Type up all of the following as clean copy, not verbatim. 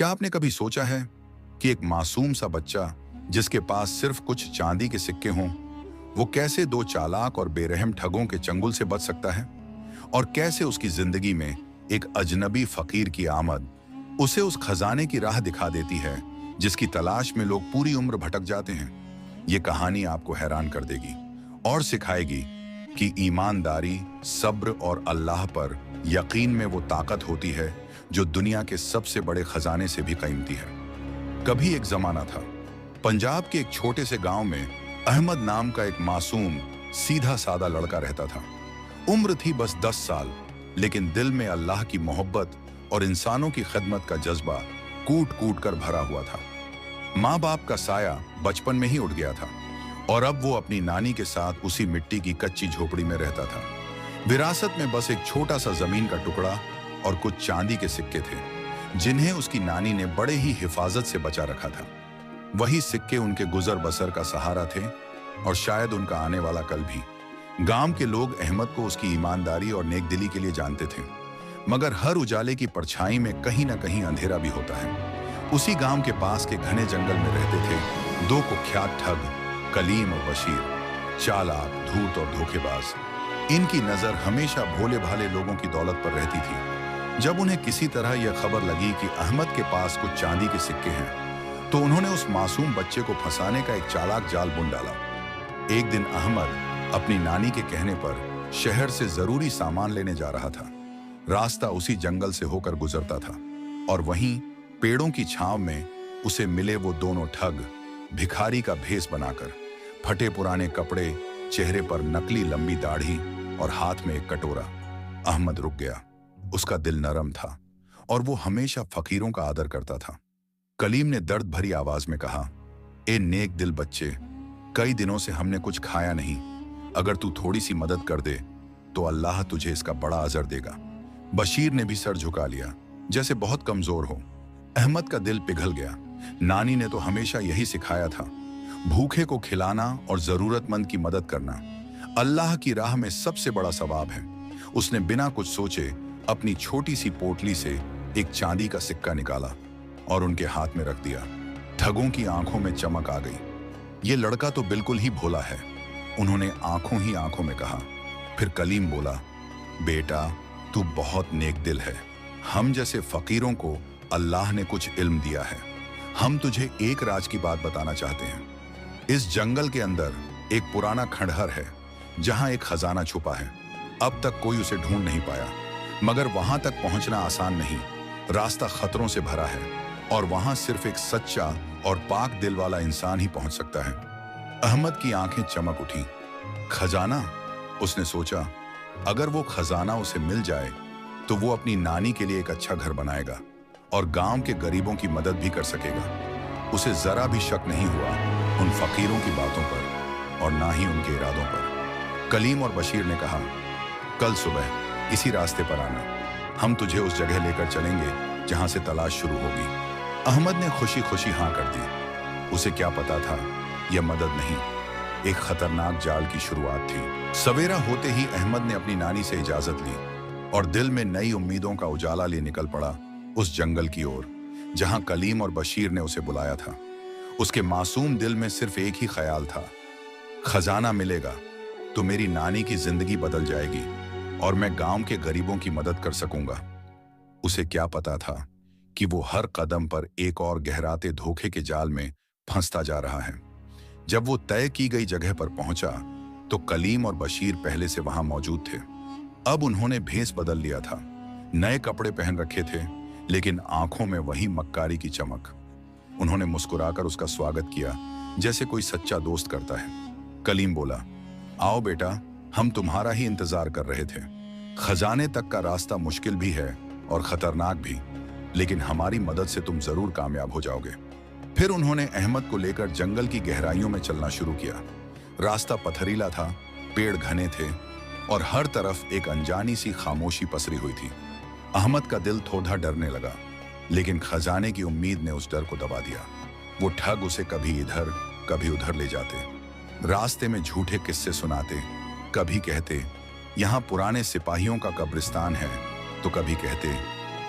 क्या आपने कभी सोचा है कि एक मासूम सा बच्चा जिसके पास सिर्फ कुछ चांदी के सिक्के हों, वो कैसे दो चालाक और बेरहम ठगों के चंगुल से बच सकता है, और कैसे उसकी जिंदगी में एक अजनबी फकीर की आमद उसे उस खजाने की राह दिखा देती है जिसकी तलाश में लोग पूरी उम्र भटक जाते हैं। ये कहानी आपको हैरान कर देगी और सिखाएगी कि ईमानदारी, सब्र और अल्लाह पर यकीन में वो ताकत होती है जो दुनिया के सबसे बड़े खजाने से भी कीमती है। कभी एक जमाना था, पंजाब के एक छोटे से गांव में अहमद नाम का एक मासूम, सीधा सादा लड़का रहता था। उम्र थी बस 10 साल, लेकिन दिल में अल्लाह की मोहब्बत और इंसानों की खिदमत का जज्बा कूट कूट कर भरा हुआ था। माँ बाप का साया बचपन में ही उठ गया था और अब वो अपनी नानी के साथ उसी मिट्टी की कच्ची झोपड़ी में रहता था। विरासत में बस एक छोटा सा जमीन का टुकड़ा और कुछ चांदी के सिक्के थे जिन्हें उसकी नानी ने बड़े ही हिफाजत से बचा रखा था। वही सिक्के उनके गुजर बसर का सहारा थे और शायद उनका आने वाला कल भी। गांव के लोग अहमद को उसकी ईमानदारी और नेकदिली के लिए जानते थे, मगर हर उजाले की परछाई में कहीं ना कहीं अंधेरा भी होता है। उसी गांव के पास के घने जंगल में रहते थे दो कुख्यात ठग, कलीम और बशीर, चालाक, धूर्त और धोखेबाज। इनकी नजर हमेशा भोले भाले लोगों की दौलत पर रहती थी। जब उन्हें किसी तरह यह खबर लगी कि अहमद के पास कुछ चांदी के सिक्के हैं, तो उन्होंने उस मासूम बच्चे को फंसाने का एक चालाक जाल बुन डाला। एक दिन अहमद अपनी नानी के कहने पर शहर से जरूरी सामान लेने जा रहा था। रास्ता उसी जंगल से होकर गुजरता था और वहीं पेड़ों की छांव में उसे मिले वो दोनों ठग, भिखारी का भेष बनाकर, फटे पुराने कपड़े, चेहरे पर नकली लंबी दाढ़ी और हाथ में एक कटोरा। अहमद रुक गया। उसका दिल नरम था और वो हमेशा फकीरों का आदर करता था। कलीम ने दर्द भरी आवाज में कहा, ए नेक दिल बच्चे, कई दिनों से हमने कुछ खाया नहीं। अगर तू थोड़ी सी मदद कर दे तो अल्लाह तुझे इसका बड़ा अजर देगा। बशीर ने भी सर झुका लिया, जैसे बहुत कमजोर हो। अहमद का दिल पिघल गया। नानी ने तो हमेशा यही सिखाया था, भूखे को खिलाना और जरूरतमंद की मदद करना अल्लाह की राह में सबसे बड़ा सवाब है। उसने बिना कुछ सोचे अपनी छोटी सी पोटली से एक चांदी का सिक्का निकाला और उनके हाथ में रख दिया। ठगों की आंखों में चमक आ गई। ये लड़का तो बिल्कुल ही भोला है, उन्होंने आंखों ही आंखों में कहा। फिर कलीम बोला, बेटा तू बहुत नेक दिल है। हम जैसे फकीरों को अल्लाह ने कुछ इल्म दिया है। हम तुझे एक राज की बात बताना चाहते हैं। इस जंगल के अंदर एक पुराना खंडहर है जहां एक खजाना छुपा है। अब तक कोई उसे ढूंढ नहीं पाया, मगर वहां तक पहुंचना आसान नहीं। रास्ता खतरों से भरा है और वहां सिर्फ एक सच्चा और पाक दिल वाला इंसान ही पहुंच सकता है। अहमद की आंखें चमक उठी। खजाना, उसने सोचा, अगर वो खजाना उसे मिल जाए तो वो अपनी नानी के लिए एक अच्छा घर बनाएगा और गांव के गरीबों की मदद भी कर सकेगा। उसे जरा भी शक नहीं हुआ उन फकीरों की बातों पर और ना ही उनके इरादों पर। कलीम और बशीर ने कहा, कल सुबह इसी रास्ते पर आना, हम तुझे उस जगह लेकर चलेंगे जहां से तलाश शुरू होगी। अहमद ने खुशी खुशी हाँ कर दी। उसे क्या पता था, यह मदद नहीं, एक खतरनाक जाल की शुरुआत थी। सवेरा होते ही अहमद ने अपनी नानी से इजाजत ली और दिल में नई उम्मीदों का उजाला लिए निकल पड़ा उस जंगल की ओर जहां कलीम और बशीर ने उसे बुलाया था। उसके मासूम दिल में सिर्फ एक ही ख्याल था, खजाना मिलेगा तो मेरी नानी की जिंदगी बदल जाएगी और मैं गांव के गरीबों की मदद कर सकूंगा। उसे क्या पता था कि वो हर कदम पर एक और गहराते धोखे के जाल में फंसता जा रहा है। जब वो तय की गई जगह पर पहुंचा तो कलीम और बशीर पहले से वहां मौजूद थे। अब उन्होंने भेष बदल लिया था, नए कपड़े पहन रखे थे, लेकिन आंखों में वही मक्कारी की चमक। उन्होंने मुस्कुराकर उसका स्वागत किया जैसे कोई सच्चा दोस्त करता है। कलीम बोला, आओ बेटा, हम तुम्हारा ही इंतजार कर रहे थे। खजाने तक का रास्ता मुश्किल भी है और खतरनाक भी, लेकिन हमारी मदद से तुम जरूर कामयाब हो जाओगे। फिर उन्होंने अहमद को लेकर जंगल की गहराइयों में चलना शुरू किया। रास्ता पथरीला था, पेड़ घने थे और हर तरफ एक अनजानी सी खामोशी पसरी हुई थी। अहमद का दिल थोड़ा डरने लगा, लेकिन खजाने की उम्मीद ने उस डर को दबा दिया। वो ठग उसे कभी इधर कभी उधर ले जाते, रास्ते में झूठे किस्से सुनाते। कभी कहते यहाँ पुराने सिपाहियों का कब्रिस्तान है, तो कभी कहते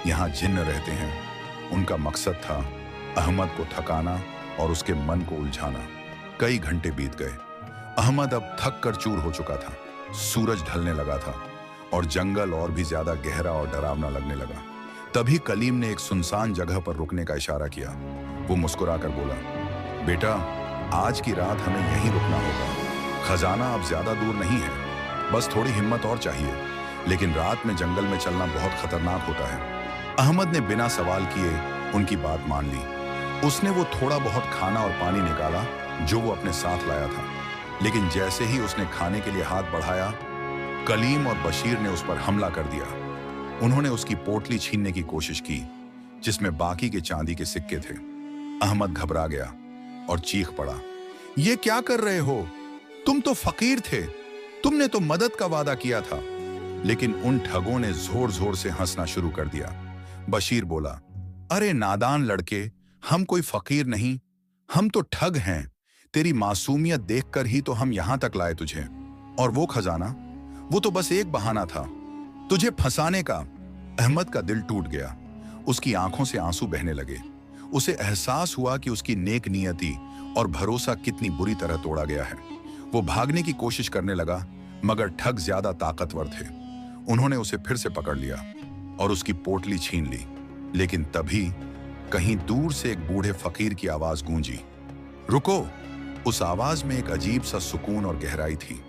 यहाँ जिन्न रहते हैं उनका मकसद था अहमद को थकाना और उसके मन को उलझाना। कई घंटे बीत गए। अहमद अब थक कर चूर हो चुका था। सूरज ढलने लगा था और जंगल और भी ज्यादा गहरा और डरावना लगने लगा। तभी कलीम ने एक सुनसान जगह पर रुकने का इशारा किया। वो मुस्कुराकर बोला, बेटा, आज की रात हमें यहीं रुकना होगा। खजाना अब ज्यादा दूर नहीं है, बस थोड़ी हिम्मत और चाहिए। लेकिन रात में जंगल में चलना बहुत खतरनाक होता है। अहमद ने बिना सवाल किए उनकी बात मान ली। उसने वो थोड़ा बहुत खाना और पानी निकाला जो वो अपने साथ लाया था। लेकिन जैसे ही उसने खाने के लिए हाथ बढ़ाया, कलीम और बशीर ने उस पर हमला कर दिया। उन्होंने उसकी पोटली छीनने की कोशिश की जिसमें बाकी के चांदी के सिक्के थे। अहमद घबरा गया और चीख पड़ा, ये क्या कर रहे हो? तुम तो फकीर थे, तुमने तो मदद का वादा किया था। लेकिन उन ठगों ने जोर जोर से हंसना शुरू कर दिया। बशीर बोला, अरे नादान लड़के, हम कोई फकीर नहीं, हम तो ठग हैं। तेरी मासूमियत देखकर ही तो हम यहां तक लाए तुझे। और वो खजाना, वो तो बस एक बहाना था तुझे फंसाने का। अहमद का दिल टूट गया। उसकी आंखों से आंसू बहने लगे। उसे एहसास हुआ कि उसकी नेक नियति और भरोसा कितनी बुरी तरह तोड़ा गया है। वो भागने की कोशिश करने लगा, मगर ठग ज्यादा ताकतवर थे। उन्होंने उसे फिर से पकड़ लिया और उसकी पोटली छीन ली। लेकिन तभी कहीं दूर से एक बूढ़े फकीर की आवाज गूंजी, रुको। उस आवाज में एक अजीब सा सुकून और गहराई थी।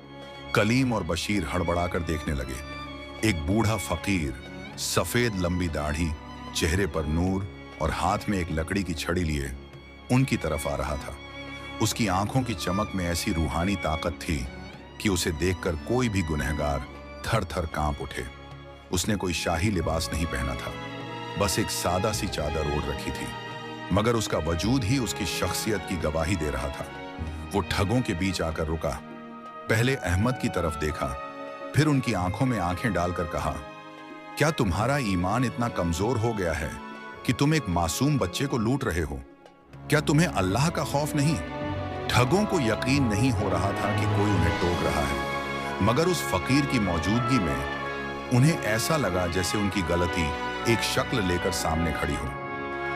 कलीम और बशीर हड़बड़ाकर देखने लगे। एक बूढ़ा फकीर, सफेद लंबी दाढ़ी, चेहरे पर नूर और हाथ में एक लकड़ी की छड़ी लिए उनकी तरफ आ रहा था। उसकी आंखों की चमक में ऐसी रूहानी ताकत थी कि उसे देखकर कोई भी गुनहगार थर थर कांप उठे। उसने कोई शाही लिबास नहीं पहना था, बस एक सादा सी चादर ओढ़ रखी थी, मगर उसका वजूद ही उसकी शख्सियत की गवाही दे रहा था। वो ठगों के बीच आकर रुका, पहले अहमद की तरफ देखा, फिर उनकी आंखों में आंखें डालकर कहा, क्या तुम्हारा ईमान इतना कमजोर हो गया है कि तुम एक मासूम बच्चे को लूट रहे हो? क्या तुम्हें अल्लाह का खौफ नहीं? ठगों को यकीन नहीं हो रहा था कि कोई उन्हें टोक रहा है, मगर उस फकीर की मौजूदगी में उन्हें ऐसा लगा जैसे उनकी गलती एक शक्ल लेकर सामने खड़ी हो।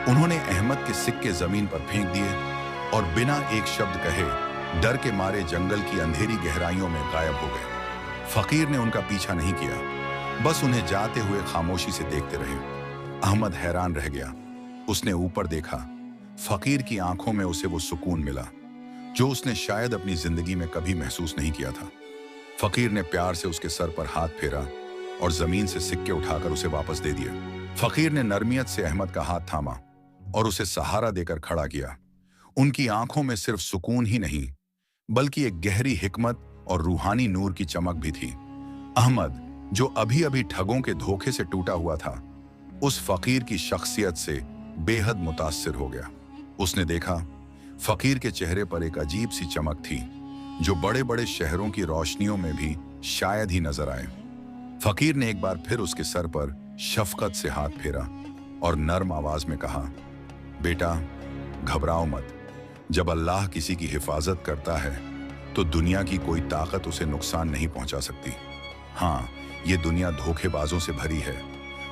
उन्होंने अहमद के सिक्के जमीन पर फेंक दिए और बिना एक शब्द कहे डर के मारे जंगल की अंधेरी गहराइयों में गायब हो गए। फकीर ने उनका पीछा नहीं किया, बस उन्हें जाते हुए खामोशी से देखते रहे। अहमद हैरान रह गया। उसने ऊपर देखा। फकीर की आंखों में उसे वो सुकून मिला जो उसने शायद अपनी जिंदगी में कभी महसूस नहीं किया था। फकीर ने प्यार से उसके सर पर हाथ फेरा और जमीन से सिक्के उठाकर उसे वापस दे दिए। फकीर ने नरमियत से अहमद का हाथ थामा और उसे सहारा देकर खड़ा किया। उनकी आंखों में सिर्फ सुकून ही नहीं, बल्कि एक गहरी हिकमत और रूहानी नूर की चमक भी थी। अहमद, जो अभी अभी ठगों के धोखे से टूटा हुआ था, उस फकीर की शख्सियत से बेहद मुतासिर हो गया। उसने देखा, फकीर के चेहरे पर एक अजीब सी चमक थी जो बड़े बड़े शहरों की रोशनियों में भी शायद ही नजर आए। फकीर ने एक बार फिर उसके सर पर शफकत से हाथ फेरा और नर्म आवाज में कहा, बेटा, घबराओ मत। जब अल्लाह किसी की हिफाजत करता है तो दुनिया की कोई ताकत उसे नुकसान नहीं पहुंचा सकती। हाँ, ये दुनिया धोखेबाजों से भरी है,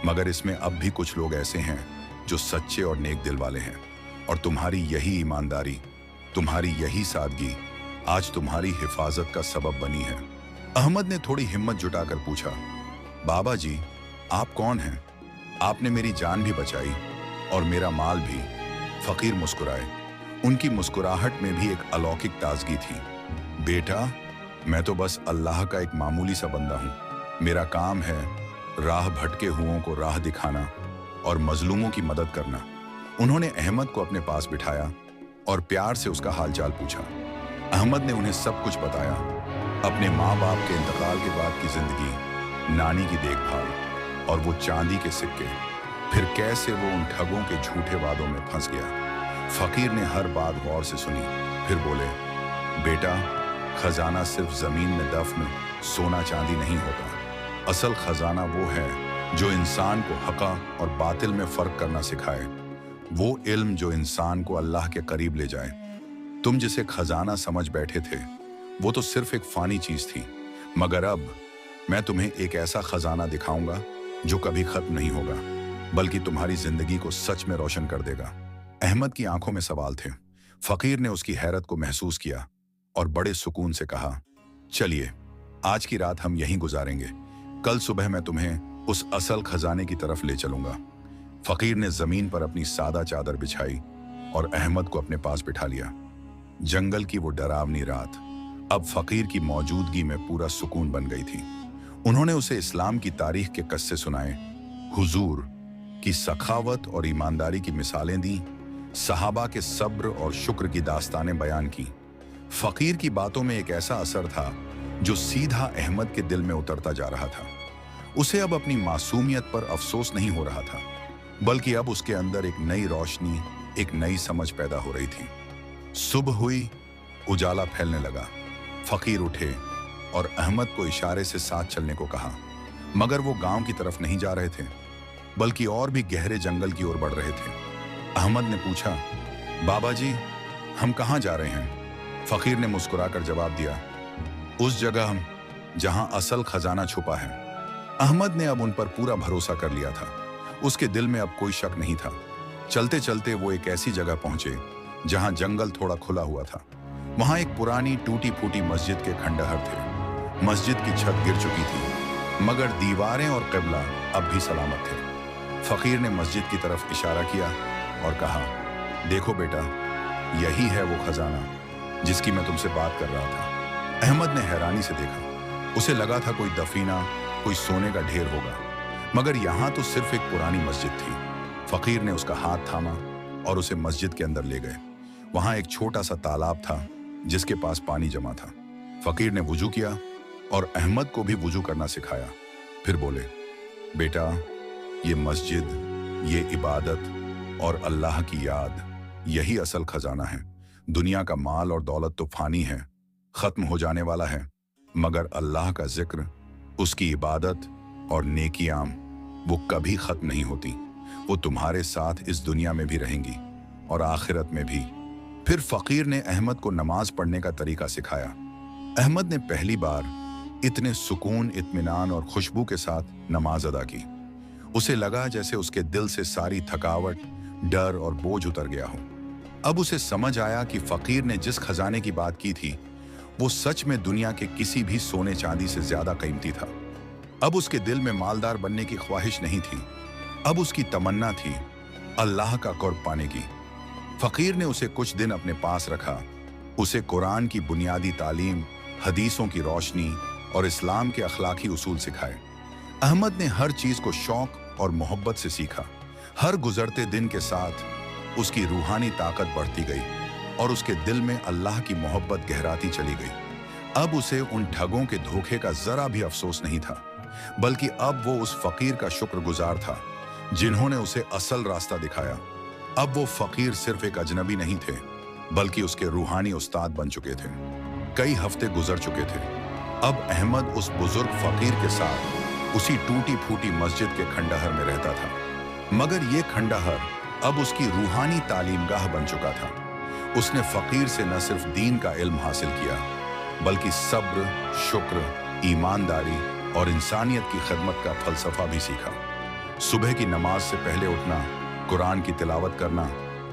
मगर इसमें अब भी कुछ लोग ऐसे हैं जो सच्चे और नेक दिल वाले हैं। और तुम्हारी यही ईमानदारी, तुम्हारी यही सादगी आज तुम्हारी हिफाजत का सबब बनी है। अहमद ने थोड़ी हिम्मत जुटाकर पूछा, बाबा जी, आप कौन हैं? आपने मेरी जान भी बचाई और मेरा माल भी। फकीर मुस्कुराए। उनकी मुस्कुराहट में भी एक अलौकिक ताजगी थी। बेटा, मैं तो बस अल्लाह का एक मामूली सा बंदा हूँ। मेरा काम है राह भटके हुओं को राह दिखाना और मजलूमों की मदद करना। उन्होंने अहमद को अपने पास बिठाया और प्यार से उसका हालचाल पूछा। अहमद ने उन्हें सब कुछ बताया, अपने माँ बाप के इंतकाल के बाद की जिंदगी, नानी की देखभाल और वो चांदी के सिक्के, फिर कैसे वो उन ठगों के झूठे वादों में फंस गया। फकीर ने हर बात गौर से सुनी, फिर बोले, बेटा, खजाना सिर्फ जमीन में दफन सोना चांदी नहीं होता। असल खजाना वो है जो इंसान को हक़ा और बातिल में फर्क करना सिखाए, वो इल्म जो इंसान को अल्लाह के करीब ले जाए। तुम जिसे खजाना समझ बैठे थे वो तो सिर्फ एक फानी चीज थी, मगर अब मैं तुम्हें एक ऐसा खजाना दिखाऊंगा जो कभी खत्म नहीं होगा। बल्कि तुम्हारी जिंदगी को सच में रोशन कर देगा। अहमद की आंखों में सवाल थे। फकीर ने उसकी हैरत को महसूस किया और बड़े सुकून से कहा, चलिए आज की रात हम यहीं गुजारेंगे, कल सुबह मैं तुम्हें उस असल खजाने की तरफ ले चलूंगा। फकीर ने जमीन पर अपनी सादा चादर बिछाई और अहमद को अपने पास बिठा लिया। जंगल की वो डरावनी रात अब फकीर की मौजूदगी में पूरा सुकून बन गई थी। उन्होंने उसे इस्लाम की तारीख के किस्से सुनाए, हुजूर की सखावत और ईमानदारी की मिसालें दी, सहाबा के सब्र और शुक्र की दास्तानें बयान की। फकीर की बातों में एक ऐसा असर था जो सीधा अहमद के दिल में उतरता जा रहा था। उसे अब अपनी मासूमियत पर अफसोस नहीं हो रहा था, बल्कि अब उसके अंदर एक नई रोशनी, एक नई समझ पैदा हो रही थी। सुबह हुई, उजाला फैलने लगा। फकीर उठे और अहमद को इशारे से साथ चलने को कहा, मगर वो गांव की तरफ नहीं जा रहे थे, बल्कि और भी गहरे जंगल की ओर बढ़ रहे थे। अहमद ने पूछा, बाबा जी हम कहाँ जा रहे हैं? फकीर ने मुस्कुराकर जवाब दिया, उस जगह जहां असल खजाना छुपा है। अहमद ने अब उन पर पूरा भरोसा कर लिया था। उसके दिल में अब कोई शक नहीं था। चलते चलते वो एक ऐसी जगह पहुंचे जहां जंगल थोड़ा खुला हुआ था। वहां एक पुरानी टूटी फूटी मस्जिद के खंडहर थे। मस्जिद की छत गिर चुकी थी, मगर दीवारें और क़िबला अब भी सलामत थे। फकीर ने मस्जिद की तरफ इशारा किया और कहा, देखो बेटा, यही है वो खजाना जिसकी मैं तुमसे बात कर रहा था। अहमद ने हैरानी से देखा। उसे लगा था कोई दफीना, कोई सोने का ढेर होगा, मगर यहाँ तो सिर्फ एक पुरानी मस्जिद थी। फकीर ने उसका हाथ थामा और उसे मस्जिद के अंदर ले गए। वहां एक छोटा सा तालाब था जिसके पास पानी जमा था। फकीर ने वुजू किया और अहमद को भी वुजू करना सिखाया। फिर बोले, बेटा, ये मस्जिद, ये इबादत और अल्लाह की याद, यही असल खजाना है। दुनिया का माल और दौलत तो फानी है, खत्म हो जाने वाला है, मगर अल्लाह का जिक्र, उसकी इबादत और नेकियां वो कभी खत्म नहीं होती। वो तुम्हारे साथ इस दुनिया में भी रहेंगी और आखिरत में भी। फिर फकीर ने अहमद को नमाज पढ़ने का तरीका सिखाया। अहमद ने पहली बार इतने सुकून, इत्मीनान और खुशबू के साथ नमाज अदा की। उसे लगा जैसे उसके दिल से सारी थकावट, डर और बोझ उतर गया हो। अब उसे समझ आया कि फकीर ने जिस खजाने की बात की थी वो सच में दुनिया के किसी भी सोने चांदी से ज्यादा कीमती था। अब उसके दिल में मालदार बनने की ख्वाहिश नहीं थी, अब उसकी तमन्ना थी अल्लाह का कुर्ब पाने की। फकीर ने उसे कुछ दिन अपने पास रखा। उसे कुरान की बुनियादी तालीम, हदीसों की रोशनी और इस्लाम के अखलाकी उसूल सिखाए। अहमद ने हर चीज को शौक और मोहब्बत से सीखा। हर गुजरते दिन के साथ उसकी रूहानी ताकत बढ़ती गई और उसके दिल में अल्लाह की मोहब्बत गहराती चली गई। अब उसे उन ठगों के धोखे का जरा भी अफसोस नहीं था, बल्कि अब वो उस फकीर का शुक्रगुजार था जिन्होंने उसे असल रास्ता दिखाया। अब वो फकीर सिर्फ एक अजनबी नहीं थे, बल्कि उसके रूहानी उस्ताद बन चुके थे। कई हफ्ते गुजर चुके थे। अब अहमद उस बुजुर्ग फकीर के साथ उसी टूटी फूटी मस्जिद के खंडहर में रहता था, मगर ये खंडहर अब उसकी रूहानी तालीमगाह बन चुका था। उसने फकीर से न सिर्फ दीन का इल्म हासिल किया, बल्कि सब्र, शुक्र, ईमानदारी और इंसानियत की खिदमत का फलसफा भी सीखा। सुबह की नमाज से पहले उठना, कुरान की तिलावत करना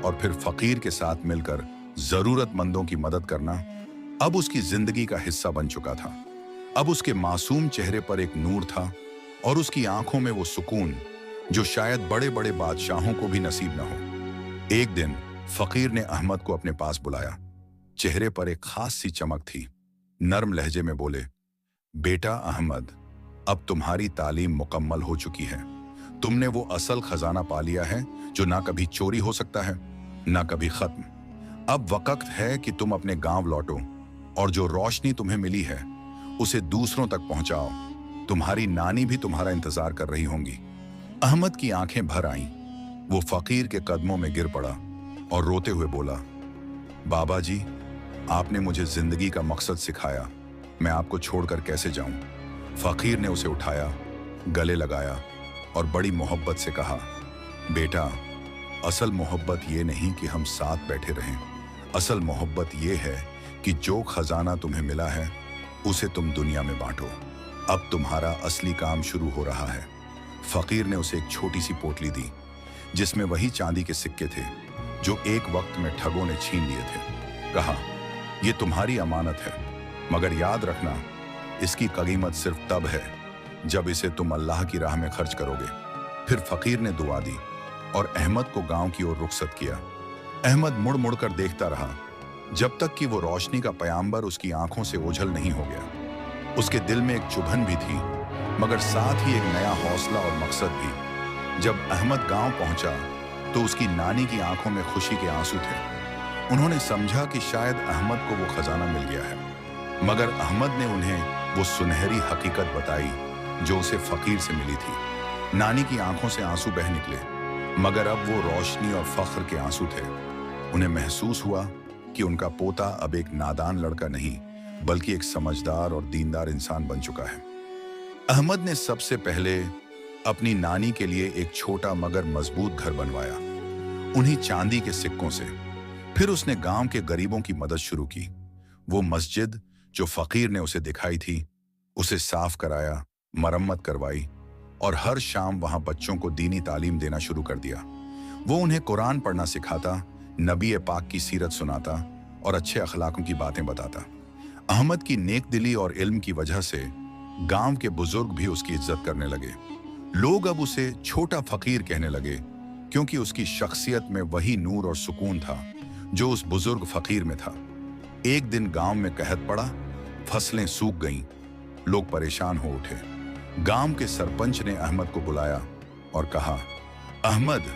और फिर फकीर के साथ मिलकर जरूरतमंदों की मदद करना अब उसकी जिंदगी का हिस्सा बन चुका था। अब उसके मासूम चेहरे पर एक नूर था और उसकी आंखों में वो सुकून जो शायद बड़े बड़े बादशाहों को भी नसीब न हो। एक दिन फकीर ने अहमद को अपने पास बुलाया। चेहरे पर एक खास सी चमक थी। नर्म लहजे में बोले, बेटा अहमद, अब तुम्हारी तालीम मुकम्मल हो चुकी है। तुमने वो असल खजाना पा लिया है जो ना कभी चोरी हो सकता है, ना कभी खत्म। अब वक्त है कि तुम अपने गांव लौटो और जो रोशनी तुम्हें मिली है उसे दूसरों तक पहुंचाओ। तुम्हारी नानी भी तुम्हारा इंतजार कर रही होंगी। अहमद की आंखें भर आईं। वो फकीर के कदमों में गिर पड़ा और रोते हुए बोला, बाबा जी, आपने मुझे जिंदगी का मकसद सिखाया, मैं आपको छोड़कर कैसे जाऊं? फकीर ने उसे उठाया, गले लगाया और बड़ी मोहब्बत से कहा, बेटा, असल मोहब्बत ये नहीं कि हम साथ बैठे रहें। असल मोहब्बत ये है कि जो खजाना तुम्हें मिला है उसे तुम दुनिया में बांटो। अब तुम्हारा असली काम शुरू हो रहा है। फकीर ने उसे एक छोटी सी पोटली दी जिसमें वही चांदी के सिक्के थे जो एक वक्त में ठगों ने छीन लिए थे। कहा, ये तुम्हारी अमानत है, मगर याद रखना इसकी कीमत सिर्फ तब है जब इसे तुम अल्लाह की राह में खर्च करोगे। फिर फकीर ने दुआ दी और अहमद को गांव की ओर रुखसत किया। अहमद मुड़ मुड़ कर देखता रहा जब तक कि वो रोशनी का पयाम्बर उसकी आंखों से ओझल नहीं हो गया। उसके दिल में एक चुभन भी थी, मगर साथ ही एक नया हौसला और मकसद भी। जब अहमद गांव पहुंचा तो उसकी नानी की आंखों में खुशी के आंसू थे। उन्होंने समझा कि शायद अहमद को वो खजाना मिल गया है, मगर अहमद ने उन्हें वो सुनहरी हकीकत बताई जो उसे फकीर से मिली थी। नानी की आंखों से आंसू बह निकले, मगर अब वो रोशनी और फख्र के आंसू थे। उन्हें महसूस हुआ कि उनका पोता अब एक नादान लड़का नहीं बल्कि एक समझदार और दीनदार इंसान बन चुका है। अहमद ने सबसे पहले अपनी नानी के लिए एक छोटा मगर मजबूत घर बनवाया, उन्हीं चांदी के सिक्कों से। फिर उसने गांव के गरीबों की मदद शुरू की। वो मस्जिद जो फकीर ने उसे दिखाई थी उसे साफ कराया, मरम्मत करवाई और हर शाम वहां बच्चों को दीनी तालीम देना शुरू कर दिया। वो उन्हें कुरान पढ़ना सिखाता, नबी पाक की सीरत सुनाता और अच्छे अखलाकों की बातें बताता। अहमद की नेक दिली और इल्म की वजह से गांव के बुजुर्ग भी उसकी इज्जत करने लगे। लोग अब उसे छोटा फकीर कहने लगे, क्योंकि उसकी शख्सियत में वही नूर और सुकून था जो उस बुजुर्ग फकीर में था। एक दिन गांव में कहत पड़ा, फसलें सूख गईं, लोग परेशान हो उठे। गांव के सरपंच ने अहमद को बुलाया और कहा, अहमद,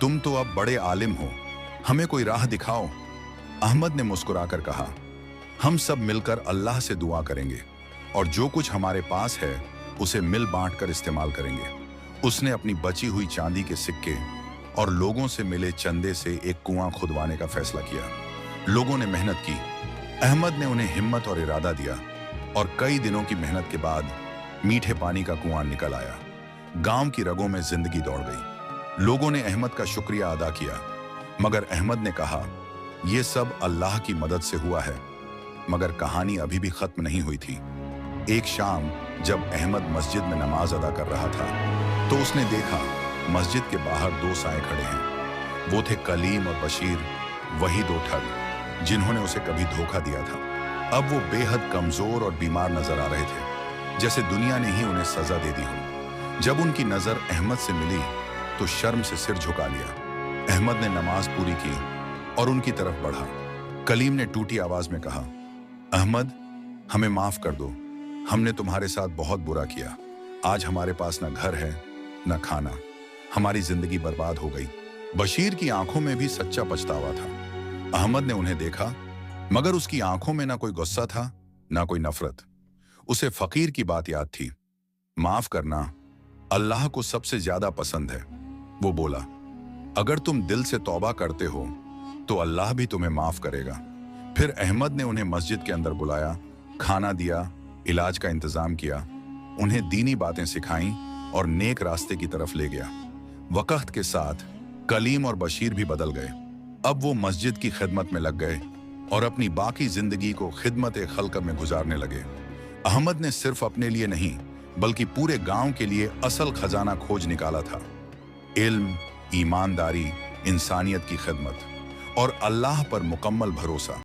तुम तो अब बड़े आलिम हो, हमें कोई राह दिखाओ। अहमद ने मुस्कुराकर कहा, हम सब मिलकर अल्लाह से दुआ करेंगे और जो कुछ हमारे पास है उसे मिल बांट कर इस्तेमाल करेंगे। उसने अपनी बची हुई चांदी के सिक्के और लोगों से मिले चंदे से एक कुआं खुदवाने का फैसला किया। लोगों ने मेहनत की। अहमद ने उन्हें हिम्मत और इरादा दिया और कई दिनों की मेहनत के बाद मीठे पानी का कुआं निकल आया। गांव की रगों में जिंदगी दौड़ गई। लोगों ने अहमद का शुक्रिया अदा किया, मगर अहमद ने कहा, यह सब अल्लाह की मदद से हुआ है। मगर कहानी अभी भी खत्म नहीं हुई थी। एक शाम जब अहमद मस्जिद में नमाज अदा कर रहा था तो उसने देखा मस्जिद के बाहर दो साए खड़े हैं। वो थे कलीम और बशीर, वही दो ठग जिन्होंने उसे कभी धोखा दिया था। अब वो बेहद कमजोर और बीमार नजर आ रहे थे, जैसे दुनिया ने ही उन्हें सजा दे दी हो। जब उनकी नजर अहमद से मिली तो शर्म से सिर झुका लिया। अहमद ने नमाज पूरी की और उनकी तरफ बढ़ा। कलीम ने टूटी आवाज में कहा, अहमद, हमें माफ कर दो, हमने तुम्हारे साथ बहुत बुरा किया। आज हमारे पास न घर है न खाना, हमारी जिंदगी बर्बाद हो गई। बशीर की आंखों में भी सच्चा पछतावा था। अहमद ने उन्हें देखा, मगर उसकी आंखों में ना कोई गुस्सा था ना कोई नफरत। उसे फकीर की बात याद थी। माफ करना अल्लाह को सबसे ज्यादा पसंद है। वो बोला, अगर तुम दिल से तौबा करते हो तो अल्लाह भी तुम्हें माफ करेगा। फिर अहमद ने उन्हें मस्जिद के अंदर बुलाया, खाना दिया, इलाज का इंतजाम किया, उन्हें दीनी बातें सिखाईं और नेक रास्ते की तरफ ले गया। वक्त के साथ कलीम और बशीर भी बदल गए। अब वो मस्जिद की खिदमत में लग गए और अपनी बाकी जिंदगी को खिदमत खल्क में गुजारने लगे। अहमद ने सिर्फ अपने लिए नहीं बल्कि पूरे गांव के लिए असल खजाना खोज निकाला था। इल्म, ईमानदारी, इंसानियत की खिदमत और अल्लाह पर मुकम्मल भरोसा।